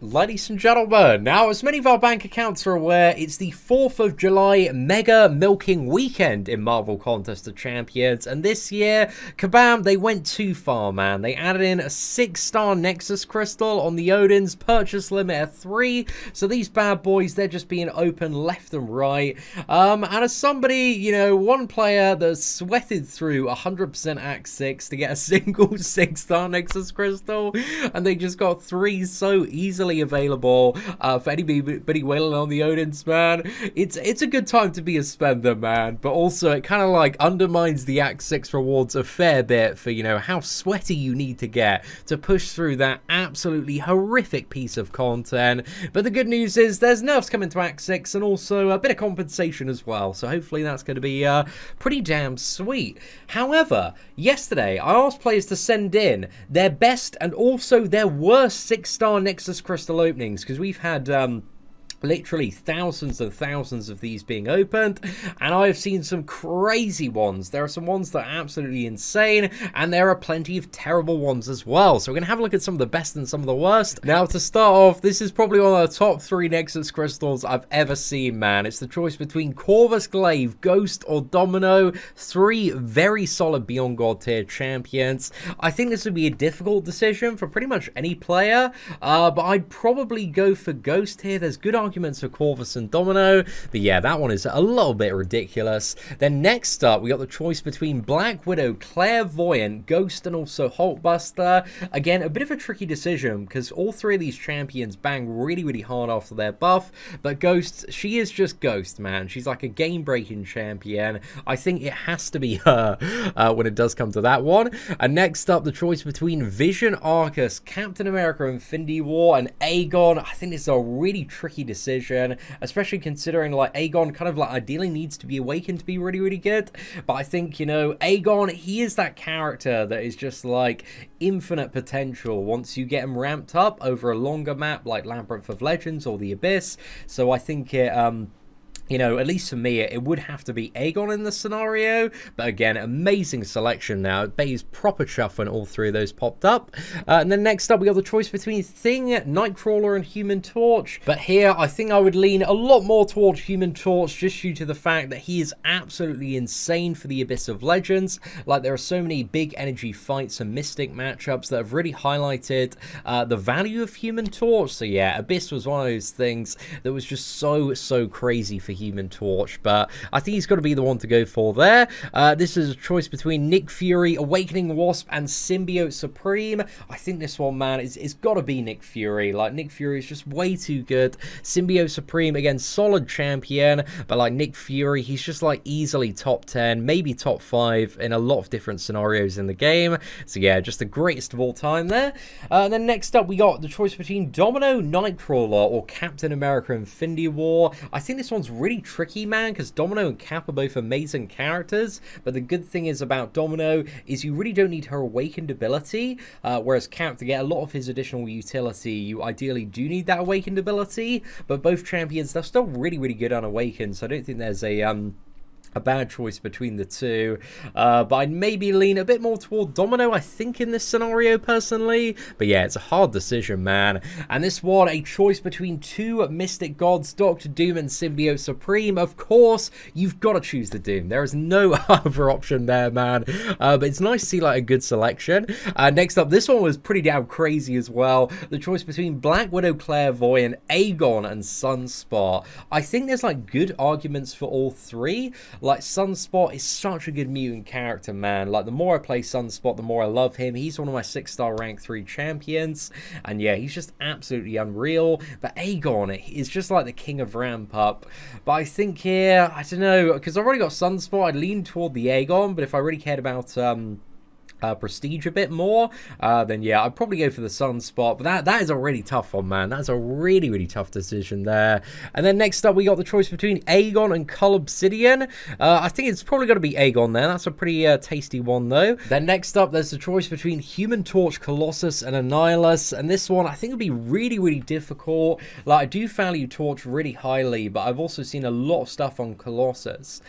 Ladies and gentlemen, now as many of our bank accounts are aware, it's the 4th of July mega milking weekend in Marvel Contest of Champions, and this year, kabam, they went too far, man. They added in a 6-star Nexus Crystal on the Odin's purchase limit at 3, so these bad boys, they're just being open left and right. And as somebody, you know, one player that sweated through 100% Act 6 to get a single 6-star Nexus Crystal, and they just got 3 so easily available for anybody wailing on the Odins, man. It's a good time to be a spender, man, but also it kind of like undermines the Act 6 rewards a fair bit for, you know, how sweaty you need to get to push through that absolutely horrific piece of content. But the good news is there's nerfs coming to Act 6 and also a bit of compensation as well, so hopefully that's going to be pretty damn sweet. However, yesterday I asked players to send in their best and also their worst 6-star Nexus Crystal openings, because we've had literally thousands and thousands of these being opened, and I have seen some crazy ones. There are some ones that are absolutely insane, and there are plenty of terrible ones as well. So we're going to have a look at some of the best and some of the worst. Now, to start off, this is probably one of the top 3 Nexus Crystals I've ever seen, man. It's the choice between Corvus Glaive, Ghost, or Domino. 3 very solid Beyond God tier champions. I think this would be a difficult decision for pretty much any player, but I'd probably go for Ghost here. There's good arguments for Corvus and Domino, but yeah, that one is a little bit ridiculous. Then next up, we got the choice between Black Widow, Clairvoyant, Ghost, and also Hulkbuster. Again, a bit of a tricky decision because all 3 of these champions bang really hard after their buff, but Ghost, she is just Ghost, man. She's like a game-breaking champion. I think it has to be her when it does come to that one. And next up, the choice between Vision, Arcus, Captain America, Infinity War, and Aegon. I think this is a really tricky decision, especially considering like Aegon kind of like ideally needs to be awakened to be really good, but I think, you know, Aegon, he is that character that is just like infinite potential once you get him ramped up over a longer map like Labyrinth of Legends or the Abyss. So I think it you know, at least for me, it would have to be Aegon in this scenario. But again, amazing selection now. Bay's proper chuff when all 3 of those popped up. And then next up, we got the choice between Thing, Nightcrawler, and Human Torch. But here, I think I would lean a lot more towards Human Torch just due to the fact that he is absolutely insane for the Abyss of Legends. Like, there are so many big energy fights and Mystic matchups that have really highlighted the value of Human Torch. So yeah, Abyss was one of those things that was just so crazy for Human Torch, but I think he's got to be the one to go for there. This is a choice between Nick Fury, Awakening Wasp, and Symbiote Supreme. I think this one, man, it's got to be Nick Fury. Like, Nick Fury is just way too good. Symbiote Supreme, again, solid champion, but like Nick Fury, he's just like easily top 10, maybe top 5 in a lot of different scenarios in the game. So yeah, just the greatest of all time there. And then next up, we got the choice between Domino, Nightcrawler, or Captain America, Infinity War. I think this one's really tricky, man, because Domino and Cap are both amazing characters, but the good thing is about Domino is you really don't need her awakened ability, whereas Cap, to get a lot of his additional utility, you ideally do need that awakened ability, but both champions, they're still really good unawakened, so I don't think there's a bad choice between the 2, but I'd maybe lean a bit more toward Domino, I think, in this scenario, personally. But yeah, it's a hard decision, man. And this one, a choice between 2 Mystic Gods, Doctor Doom and Symbiote Supreme. Of course, you've got to choose the Doom. There is no other option there, man. But it's nice to see, like, a good selection. Next up, this one was pretty damn crazy as well. The choice between Black Widow, Clairvoyant, Aegon, and Sunspot. I think there's, like, good arguments for all 3. Like, Sunspot is such a good mutant character, man. Like, the more I play Sunspot, the more I love him. He's one of my 6-star rank 3 champions. And yeah, he's just absolutely unreal. But Aegon is just like the king of ramp up. But I think here, I don't know, because I've already got Sunspot, I'd lean toward the Aegon. But if I really cared about prestige a bit more, then yeah, I'd probably go for the Sunspot. But that is a really tough one, man. That's a really tough decision there. And then next up, we got the choice between Aegon and Cull Obsidian. I think it's probably going to be Aegon there. That's a pretty tasty one, though. Then next up, there's the choice between Human Torch, Colossus, and Annihilus. And this one, I think, would be really difficult. Like, I do value Torch really highly, but I've also seen a lot of stuff on Colossus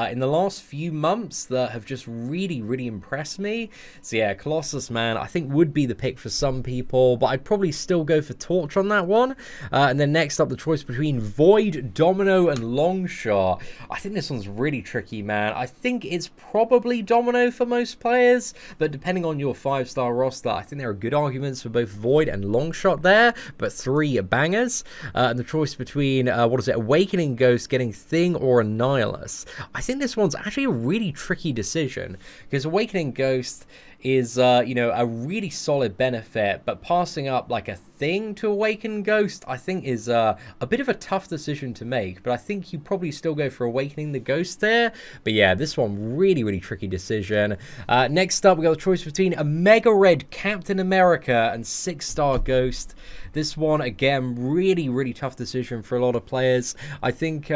in the last few months that have just really impressed me. So yeah, Colossus, man, I think would be the pick for some people, but I'd probably still go for Torch on that one. And then next up, the choice between Void, Domino, and Longshot. I think this one's really tricky, man. I think it's probably Domino for most players, but depending on your 5-star roster, I think there are good arguments for both Void and Longshot there, but 3 bangers. And the choice between, Awakening Ghost, getting Thing, or Annihilus. I think this one's actually a really tricky decision, because Awakening Ghost is, a really solid benefit, but passing up like a Thing to Awaken Ghost, I think is a bit of a tough decision to make, but I think you probably still go for Awakening the Ghost there. But yeah, this one, really, really tricky decision. Next up, we got the choice between a Mega Red Captain America and 6-star Ghost. This one, again, really, really tough decision for a lot of players. I think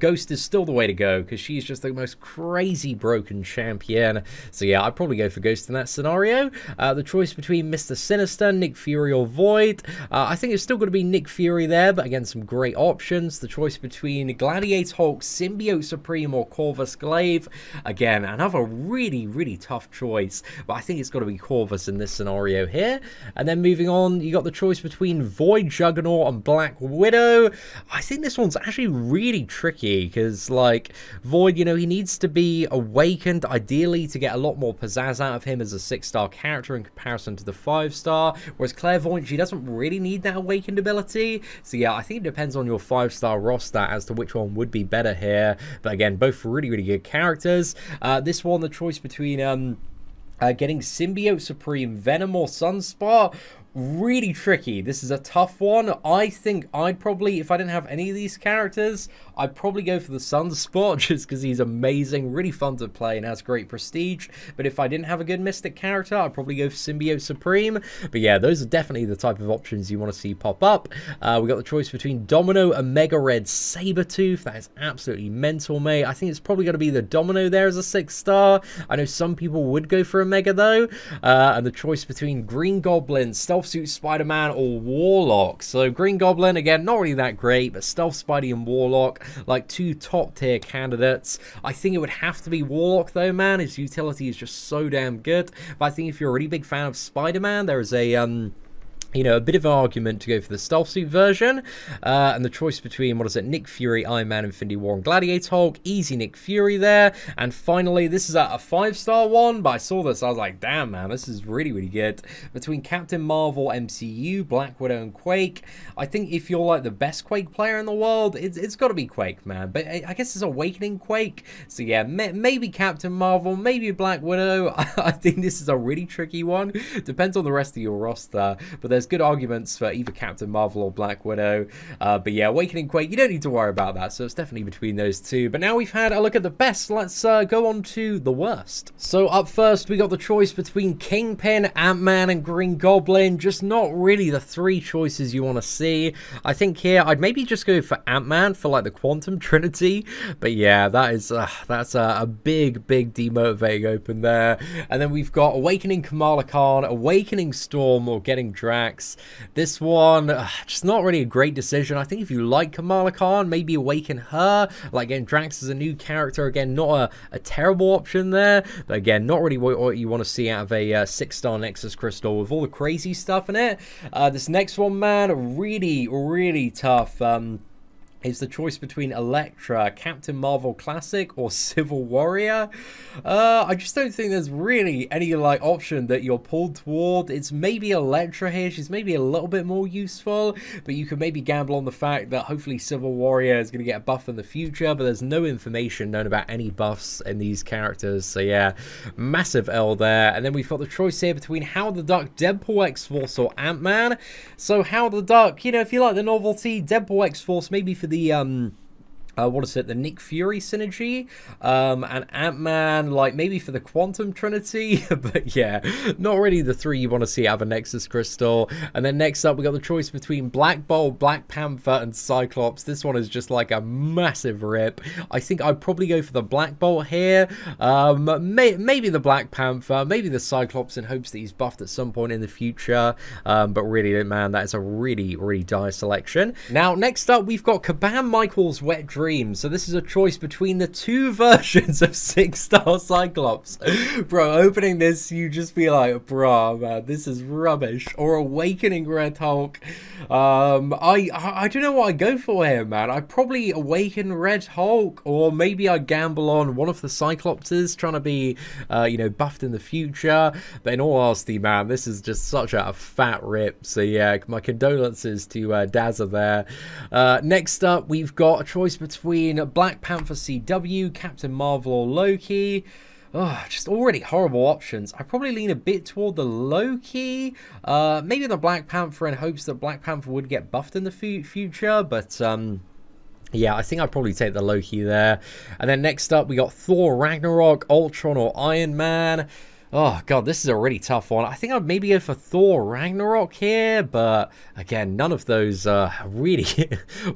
Ghost is still the way to go, because she's just the most crazy broken champion. So yeah, I'd probably go for Ghost in that scenario. The choice between Mr. Sinister, Nick Fury, or Void. I think it's still going to be Nick Fury there, but again, some great options. The choice between Gladiator Hulk, Symbiote Supreme, or Corvus Glaive. Again, another really, really tough choice, but I think it's got to be Corvus in this scenario here. And then moving on, you got the choice between Void, Juggernaut, and Black Widow. I think this one's actually really tricky, because like Void, he needs to be awakened ideally to get a lot more pizzazz out of him as a 6-star character in comparison to the 5-star, whereas Clairvoyant, she doesn't really need that awakened ability. So yeah, I think it depends on your 5-star roster as to which one would be better here, but again, both really, really good characters. This one, the choice between getting Symbiote Supreme, Venom, or Sunspot. Really tricky. This is a tough one. I think I'd probably, if I didn't have any of these characters, I'd probably go for the Sunspot, just because he's amazing, really fun to play, and has great prestige. But if I didn't have a good Mystic character, I'd probably go for Symbiote Supreme. But yeah, those are definitely the type of options you want to see pop up. We got the choice between Domino and Mega Red Sabretooth. That is absolutely mental, mate. I think it's probably going to be the Domino there as a 6-star. I know some people would go for a Mega, though. And the choice between Green Goblin, Stealth Suit Spider-Man, or Warlock. So Green Goblin, again, not really that great, but Stealth Spidey and Warlock, like 2 top-tier candidates. I think it would have to be Warlock, though, man. His utility is just so damn good. But I think if you're a really big fan of Spider-Man, there is a a bit of an argument to go for the Stealth Suit version. And the choice between, Nick Fury, Iron Man, Infinity War, and Gladiator Hulk. Easy Nick Fury there. And finally, this is a 5-star one, but I saw this, I was like, damn, man, this is really, really good. Between Captain Marvel, MCU, Black Widow, and Quake. I think if you're, like, the best Quake player in the world, it's got to be Quake, man. But I guess it's Awakening Quake. So, yeah, maybe Captain Marvel, maybe Black Widow. I think this is a really tricky one. Depends on the rest of your roster. But there's good arguments for either Captain Marvel or Black Widow. But yeah, Awakening Quake, you don't need to worry about that, so it's definitely between those two. But now we've had a look at the best, let's go on to the worst. So up first, we got the choice between Kingpin, Ant-Man, and Green Goblin. Just not really the 3 choices you want to see. I think here, I'd maybe just go for Ant-Man for like the Quantum Trinity. But yeah, that's a big, big demotivating open there. And then we've got Awakening Kamala Khan, Awakening Storm, or getting Drax. This one, just not really a great decision. I think if you like Kamala Khan, maybe awaken her. Like, again, Drax is a new character. Again, not a terrible option there. But again, not really what you want to see out of a 6-star Nexus Crystal with all the crazy stuff in it. This next one, man, really, really tough. Is the choice between Elektra, Captain Marvel Classic, or Civil Warrior. I just don't think there's really any like option that you're pulled toward. It's maybe Elektra here. She's maybe a little bit more useful, but you could maybe gamble on the fact that hopefully Civil Warrior is going to get a buff in the future, but there's no information known about any buffs in these characters. So yeah, massive L there. And then we've got the choice here between Howard the Duck, Deadpool X-Force, or Ant-Man. So Howard the Duck, if you like the novelty, Deadpool X-Force maybe for the the Nick Fury synergy, and Ant-Man, like, maybe for the Quantum Trinity, but yeah, not really the 3 you want to see out of a Nexus Crystal. And then next up, we got the choice between Black Bolt, Black Panther, and Cyclops. This one is just like a massive rip. I think I'd probably go for the Black Bolt here, maybe the Black Panther, maybe the Cyclops in hopes that he's buffed at some point in the future, but really, man, that is a really, really dire selection. Now, next up, we've got Kabam Michael's Wet Dream. Dream. So this is a choice between the two versions of 6-star Cyclops. Bro, opening this, you just be like, bro, man, this is rubbish. Or Awakening Red Hulk. I don't know what I go for here, man. I'd probably Awaken Red Hulk, or maybe I gamble on one of the Cyclopses trying to be, you know, buffed in the future. But in all honesty, man, this is just such a fat rip. So yeah, my condolences to Dazza there. Next up, we've got a choice between Black Panther CW, Captain Marvel, or Loki. Oh, just already horrible options. I probably lean a bit toward the Loki, maybe the Black Panther in hopes that Black Panther would get buffed in the future, but yeah, I think I'd probably take the Loki there. And then next up, we got Thor, Ragnarok, Ultron, or Iron Man. Oh, God, this is a really tough one. I think I'd maybe go for Thor Ragnarok here, but again, none of those are really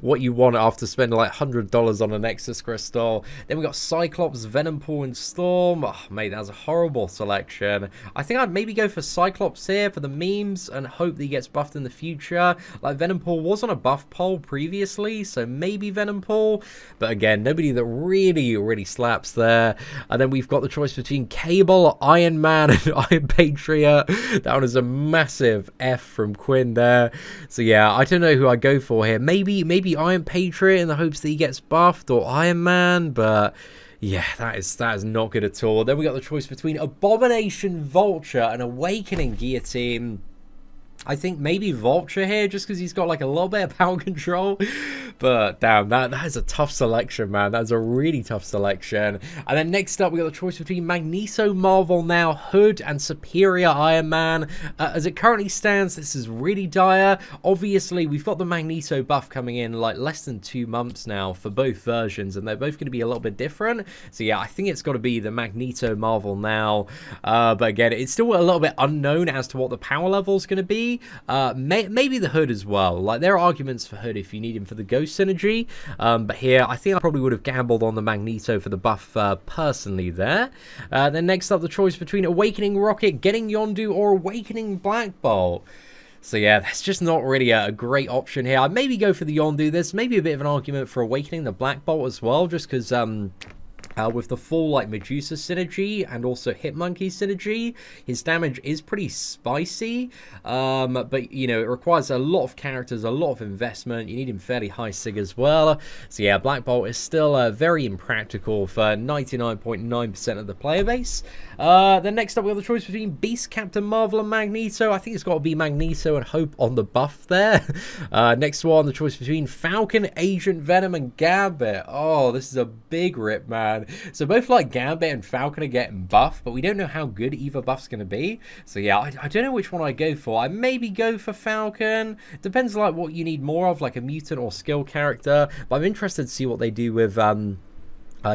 what you want after spending like $100 on a Nexus Crystal. Then we got Cyclops, Venompool, and Storm. Oh, mate, that was a horrible selection. I think I'd maybe go for Cyclops here for the memes and hope that he gets buffed in the future. Like, Venompool was on a buff poll previously, so maybe Venompool. But again, nobody that really slaps there. And then we've got the choice between Cable, Iron Man, and Iron Patriot. That one is a massive F from Quinn there. So yeah, I don't know who I go for here. Maybe Iron Patriot in the hopes that he gets buffed, or Iron Man, but yeah, that is not good at all. Then we got the choice between Abomination, Vulture, and Awakening Guillotine. I think maybe Vulture here, just because he's got like a little bit of power control. But damn, that is a tough selection, man. That's a really tough selection. And then next up, we got the choice between Magneto, Marvel Now, Hood, and Superior Iron Man. As it currently stands, this is really dire. Obviously, we've got the Magneto buff coming in like less than 2 months now for both versions, and they're both going to be a little bit different. So yeah, I think it's got to be the Magneto Marvel Now. But again, it's still a little bit unknown as to what the power level is going to be. Maybe the Hood as well. Like, there are arguments for Hood if you need him for the Ghost synergy, but here I think I probably would have gambled on the Magneto for the buff personally there. Then next up, the choice between Awakening Rocket, Getting Yondu, or Awakening Black Bolt. So yeah, that's just not really a great option here. I'd maybe go for the Yondu. There's maybe a bit of an argument for Awakening the Black Bolt as well, just because with the full like Medusa synergy and also Hitmonkey synergy, his damage is pretty spicy, but you know, it requires a lot of characters, a lot of investment. You need him fairly high sig as well. So yeah, Black Bolt is still very impractical for 99.9% of the player base. Then next up, we have the choice between Beast, Captain Marvel, and Magneto. I think it's got to be Magneto and hope on the buff there. Next one, the choice between Falcon, Agent Venom, and Gambit. Oh, this is a big rip, man. So both like Gambit and Falcon are getting buffed, but we don't know how good either buff's going to be. So yeah, I don't know which one I go for. I maybe go for Falcon. Depends like what you need more of, like a mutant or skill character. But I'm interested to see what they do with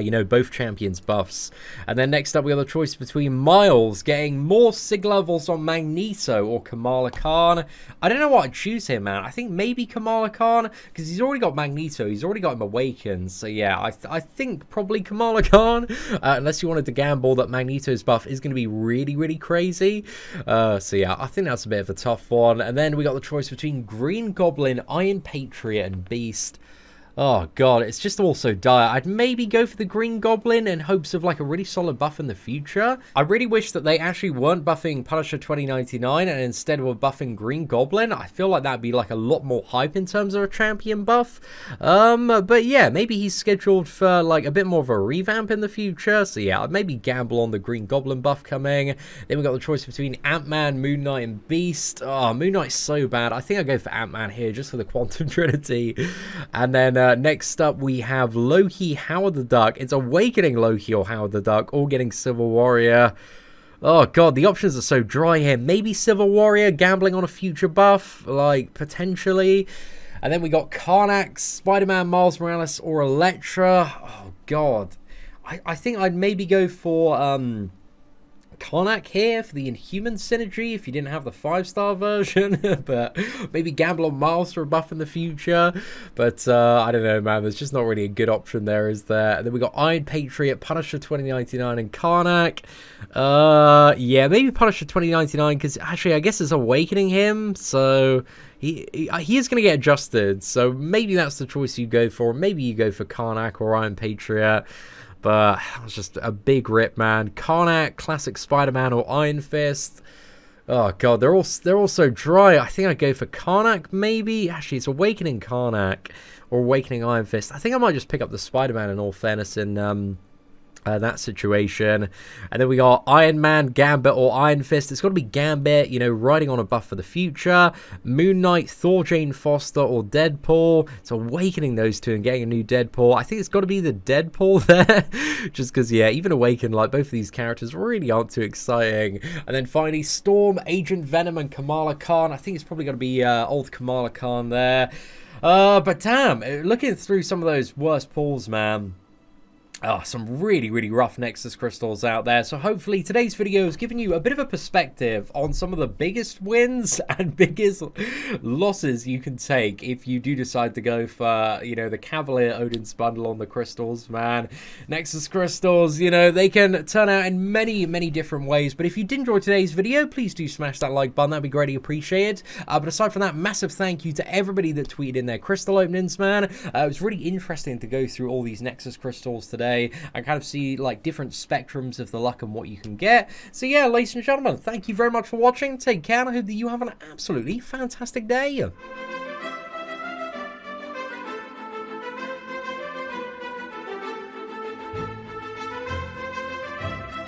you know, both champions buffs. And then next up, we have the choice between Miles getting more sig levels on Magneto or Kamala Khan. I don't know what I'd choose here, man. I think maybe Kamala Khan, because he's already got Magneto. He's already got him awakened. So yeah, I think probably Kamala Khan, unless you wanted to gamble that Magneto's buff is going to be really crazy. So yeah, I think that's a bit of a tough one. And then we got the choice between Green Goblin, Iron Patriot, and Beast. Oh god, it's just all so dire. I'd maybe go for the Green Goblin in hopes of like a really solid buff in the future. I really wish that they actually weren't buffing Punisher 2099 and instead were buffing Green Goblin. I feel like that'd be like a lot more hype in terms of a champion buff. But yeah, maybe he's scheduled for like a bit more of a revamp in the future. So yeah, I'd maybe gamble on the Green Goblin buff coming. Then we got the choice between Ant-Man, Moon Knight, and Beast. Oh, Moon Knight's so bad. I think I go for Ant-Man here just for the Quantum Trinity. And then next up, we have Loki, Howard the Duck. It's Awakening Loki or Howard the Duck, all getting Civil Warrior. Oh god, the options are so dry here. Maybe Civil Warrior, gambling on a future buff, like, potentially. And then we got Karnak, Spider-Man, Miles Morales, or Elektra. Oh god. I think I'd maybe go for Karnak here for the Inhuman synergy if you didn't have the 5-star version, but maybe gamble on Miles for a buff in the future. But I don't know, man, there's just not really a good option there, is there? And then we got Iron Patriot, Punisher 2099, and Karnak. Yeah, maybe Punisher 2099, because actually I guess it's Awakening him, so he is going to get adjusted, so maybe that's the choice you go for. Maybe you go for Karnak or Iron Patriot. But it's just a big rip, man. Karnak, Classic Spider-Man, or Iron Fist. Oh god, they're all so dry. I think I'd go for Karnak, maybe. Actually, it's Awakening Karnak or Awakening Iron Fist. I think I might just pick up the Spider-Man in all fairness in that situation. And then we got Iron Man, Gambit, or Iron Fist. It's got to be Gambit, you know, riding on a buff for the future. Moon Knight, Thor, Jane Foster, or Deadpool. It's Awakening those two and getting a new Deadpool. I think it's got to be the Deadpool there. Just because, yeah, even Awaken, like, both of these characters really aren't too exciting. And then finally, Storm, Agent Venom, and Kamala Khan. I think it's probably got to be old Kamala Khan there. But damn, looking through some of those worst pulls, man. Oh, some really, really rough Nexus Crystals out there. So hopefully today's video has given you a bit of a perspective on some of the biggest wins and biggest losses you can take if you do decide to go for, you know, the Cavalier Odin's bundle on the Crystals, man. Nexus Crystals, you know, they can turn out in many, many different ways. But if you did enjoy today's video, please do smash that like button. That'd be greatly appreciated. But aside from that, massive thank you to everybody that tweeted in their crystal openings, man. It was really interesting to go through all these Nexus Crystals today and kind of see like different spectrums of the luck and what you can get. So yeah, ladies and gentlemen, thank you very much for watching. Take care, and I hope that you have an absolutely fantastic day.